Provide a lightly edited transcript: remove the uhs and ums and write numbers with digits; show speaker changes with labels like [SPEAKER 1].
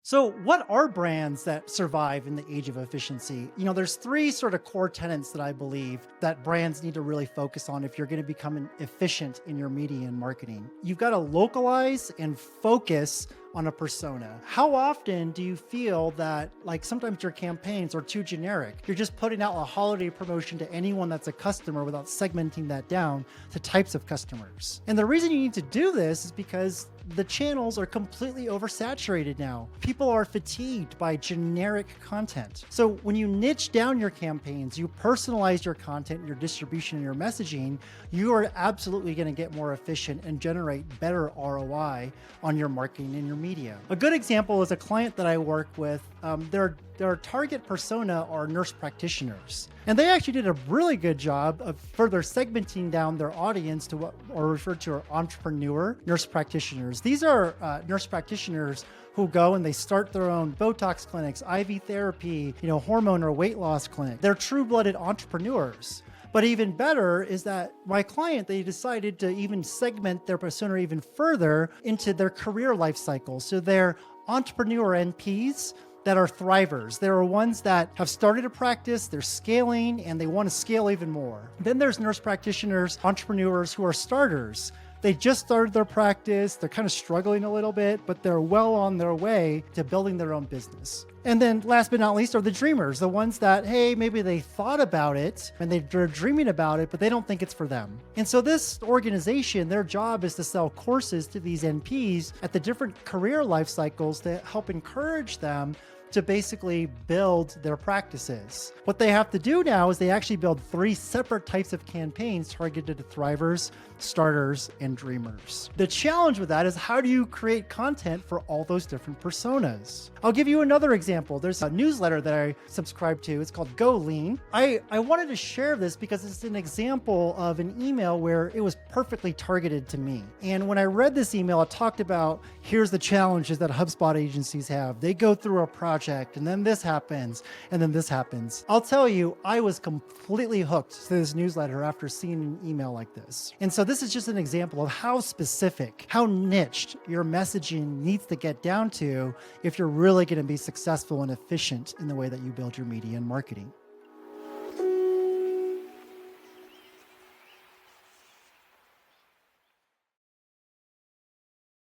[SPEAKER 1] So, what are brands that survive in the age of efficiency? There's three sort of core tenets that I believe that brands need to really focus on if you're going to become efficient in your media and marketing. You've got to localize and focus on a persona. How often do you feel that, like, sometimes your campaigns are too generic? You're just putting out a holiday promotion to anyone that's a customer without segmenting that down to types of customers. And the reason you need to do this is because the channels are completely oversaturated now. People are fatigued by generic content. So when you niche down your campaigns, you personalize your content, your distribution, and your messaging, you are absolutely going to get more efficient and generate better ROI on your marketing and your media. A good example is a client that I work with. Their target persona are nurse practitioners. And they actually did a really good job of further segmenting down their audience to what are referred to as entrepreneur nurse practitioners. These are nurse practitioners who go and they start their own Botox clinics, IV therapy, hormone or weight loss clinic. They're true-blooded entrepreneurs. But even better is that my client, they decided to even segment their persona even further into their career life cycle. So they're entrepreneur NPs that are thrivers. There are ones that have started a practice, they're scaling, and they want to scale even more. Then there's nurse practitioners, entrepreneurs who are starters. They just started their practice, they're kind of struggling a little bit, but they're well on their way to building their own business. And then last but not least are the dreamers, the ones that, hey, maybe they thought about it and they're dreaming about it, but they don't think it's for them. And so this organization, their job is to sell courses to these NPs at the different career life cycles to help encourage them to basically build their practices. What they have to do now is they actually build three separate types of campaigns targeted to thrivers, starters, and dreamers. The challenge with that is, how do you create content for all those different personas? I'll give you another example. There's a newsletter that I subscribe to. It's called Go Lean. I wanted to share this because it's an example of an email where it was perfectly targeted to me. And when I read this email, it talked about, here's the challenges that HubSpot agencies have. They go through a project and then this happens and then this happens. I'll tell you, I was completely hooked to this newsletter after seeing an email like this. And so this is just an example of how specific, how niched your messaging needs to get down to if you're really going to be successful and efficient in the way that you build your media and marketing.